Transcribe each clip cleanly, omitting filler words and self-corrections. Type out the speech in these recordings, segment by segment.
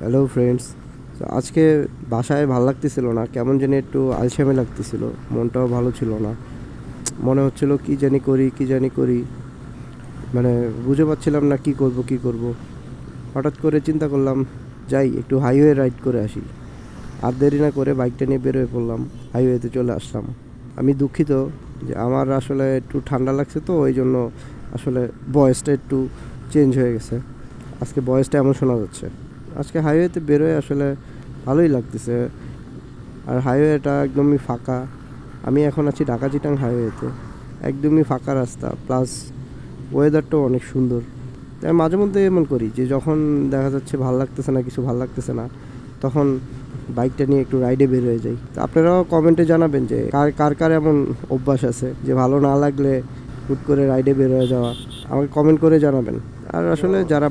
Hello friends. তো আজকে বাসায় ভালো লাগতেছিল না, কেমন জানি একটু আলসেমি লাগতেছিল, মনটাও ভালো ছিল না। মনে হচ্ছিল কি জানি করি কি জানি করি, মানে বুঝে পাচ্ছিলাম না কি করব। হঠাৎ করে চিন্তা করলাম যাই একটু হাইওয়ে রাইড করে আসি। আর দেরি না করে বাইকটা নিয়ে বেরোয় পড়লাম, হাইওয়েতে চলে আসলাম। আমি দুঃখিত যে আমার আসলে একটু ঠান্ডা লাগছে, তো ওই জন্য আসলে ভয়েসটা একটু চেঞ্জ হয়ে গেছে। আজকে ভয়েসটা এমন শোনা যাচ্ছে। আজকে হাইওয়েতে বেরোয় আসলে ভালোই লাগতেছে। আর হাইওয়েটা একদমই ফাঁকা। আমি এখন আছি ঢাকা চিটাং হাইওয়েতে, একদমই ফাঁকা রাস্তা, প্লাস ওয়েদারটাও অনেক সুন্দর। তাই মাঝে মধ্যে এমন করি যে যখন দেখা যাচ্ছে ভালো লাগতেছে না, কিছু ভালো লাগতেছে না, তখন বাইকটা নিয়ে একটু রাইডে বের হয়ে যাই। তো আপনারাও কমেন্টে জানাবেন যে কার কার কার এমন অভ্যাস আছে যে ভালো না লাগলে হুট করে রাইডে বের হয়ে যাওয়া। আমাকে কমেন্ট করে জানাবেন। আর আসলে যারা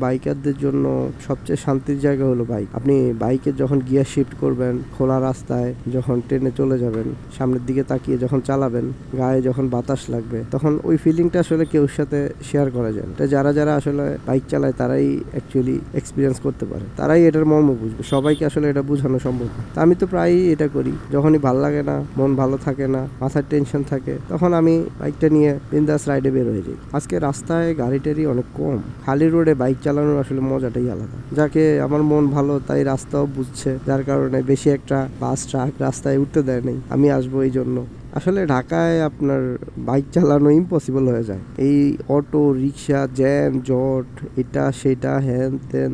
বাইকারদের জন্য সবচেয়ে শান্তির জায়গা হলো বাইক। আপনি বাইকে যখন গিয়ার শিফট করবেন, খোলা রাস্তায় যখন ট্রেনে চলে যাবেন, সামনের দিকে তাকিয়ে যখন চালাবেন, গায়ে যখন বাতাস লাগবে, তখন ওই ফিলিংটা আসলে কেউ সাথে শেয়ার করা যায় না। এটা যারা যারা আসলে বাইক চালায় তারাই অ্যাকচুয়ালি এক্সপিরিয়েন্স করতে পারে, তারাই এটার মর্ম বুঝবে। সবাইকে আসলে এটা বোঝানো সম্ভব না। তা আমি তো প্রায়ই এটা করি, যখনই ভাল লাগে না, মন ভালো থাকে না, মাথার টেনশন থাকে, তখন আমি বাইকটা নিয়ে বিন্দাস রাইডে বের হয়ে যাই। আজকে রাস্তায় গাড়িটারই অনেক কম, খালি রোডে বাইক চালানোর আসলে মজাটাই আলাদা। যাকে আমার মন ভালো তাই রাস্তাও বুঝছে, যার কারণে বেশি একটা বাস ট্রাক রাস্তায় উঠতে দেয় নাই, আমি আসবো এই জন্য। আসলে ঢাকায় আপনার বাইক চালানো ইম্পসিবল হয়ে যায়। এই অটো রিক্সা জ্যাম জট, এটা সেটা হ্যান ত্যান,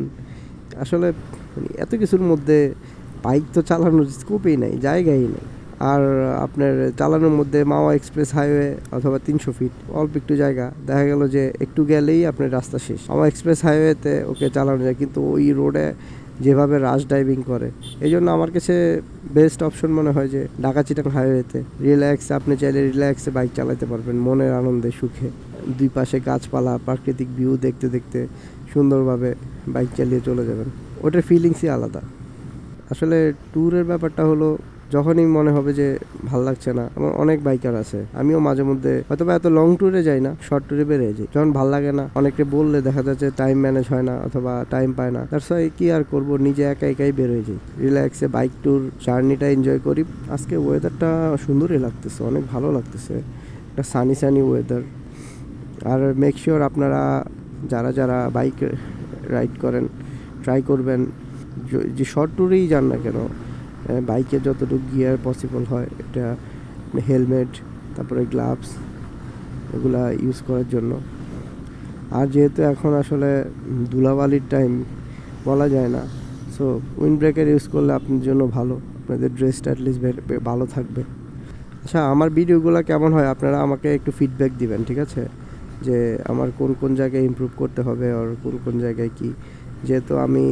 আসলে এত কিছুর মধ্যে বাইক তো চালানোর স্কোপই নেই, জায়গাই নেই। আর আপনার চালানোর মধ্যে মাওয়া এক্সপ্রেস হাইওয়ে অথবা 300 ফিট অল্প একটু জায়গা, দেখা গেল যে একটু গেলেই আপনার রাস্তা শেষ। মাওয়া এক্সপ্রেস হাইওয়েতে ওকে চালানো যায়, কিন্তু ওই রোডে যেভাবে রাশ ড্রাইভিং করে, এই জন্য আমার কাছে বেস্ট অপশন মনে হয় যে ঢাকা চিটাং হাইওয়েতে রিল্যাক্সে আপনি চাইলে রিল্যাক্সে বাইক চালাতে পারবেন, মনের আনন্দে সুখে। দুই পাশে গাছপালা, প্রাকৃতিক ভিউ দেখতে দেখতে সুন্দরভাবে বাইক চালিয়ে চলে যাবেন। ওটার ফিলিংসই আলাদা। আসলে ট্যুরের ব্যাপারটা হলো, যখনই মনে হবে যে ভাল লাগছে না, আমার অনেক বাইকার আছে, আমিও মাঝে মধ্যে হয়তো বা এত লং ট্যুরে যাই না, শর্ট ট্যুরে বেরিয়ে যাই। যখন ভাল লাগে না, অনেকে বললে দেখা যাচ্ছে টাইম ম্যানেজ হয় না অথবা টাইম পায় না, তার সাথে কি আর করবো, নিজে একা একাই বেরোয় যাই, রিল্যাক্সে বাইক ট্যুর জার্নিটা এনজয় করি। আজকে ওয়েদারটা সুন্দরই লাগতেছে, অনেক ভালো লাগতেছে, একটা সানি সানি ওয়েদার। আর মেক শিওর আপনারা যারা যারা বাইক রাইড করেন ট্রাই করবেন যে শর্ট ট্যুরেই যান না কেন, বাইকে যতটুকু গিয়ার পসিবল হয়, এটা হেলমেট, তারপরে গ্লাভস, এগুলা ইউজ করার জন্য। আর যেহেতু এখন আসলে ধুলাবালির টাইম, বলা যায় না, সো উইন্ড ব্রেকার ইউজ করলে আপনার জন্য ভালো, আপনাদের ড্রেসটা অ্যাটলিস্ট ভালো থাকবে। আচ্ছা, আমার ভিডিওগুলো কেমন হয় আপনারা আমাকে একটু ফিডব্যাক দিবেন, ঠিক আছে? যে আমার কোন কোন জায়গায় ইমপ্রুভ করতে হবে আর কোন কোন জায়গায় কি। যেহেতু আমি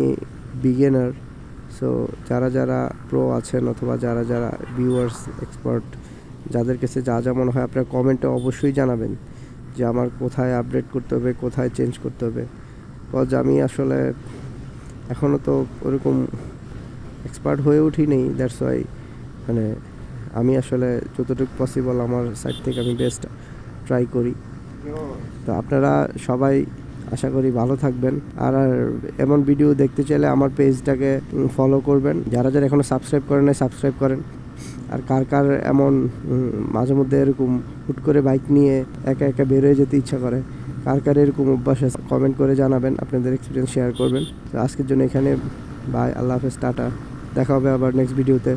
বিগিনার, সো যারা যারা প্রো আছেন অথবা যারা যারা ভিউয়ার্স এক্সপার্ট, যাদের কাছে যা যা মনে হয় আপনারা কমেন্টে অবশ্যই জানাবেন যে আমার কোথায় আপডেট করতে হবে, কোথায় চেঞ্জ করতে হবে। বিকজ আমি আসলে এখনও তো ওরকম এক্সপার্ট হয়ে উঠিনি, দ্যাটস ওয়াই মানে আমি আসলে যতটুকু পসিবল আমার সাইড থেকে আমি বেস্ট ট্রাই করি। তো আপনারা সবাই আশা করি ভালো থাকবেন। আর এমন ভিডিও দেখতে চাইলে আমার পেজটাকে ফলো করবেন। যারা যারা এখনও সাবস্ক্রাইব করেন নাই, সাবস্ক্রাইব করেন। আর কার কার এমন মাঝে মধ্যে এরকম হুট করে বাইক নিয়ে একা একা বেরোয় যেতে ইচ্ছা করে, কার কার এরকম অভ্যাস আছে, কমেন্ট করে জানাবেন, আপনাদের এক্সপিরিয়েন্স শেয়ার করবেন। তো আজকের জন্য এখানে বাই, আল্লাহ হাফেজ, টাটা, দেখা হবে আবার নেক্সট ভিডিওতে।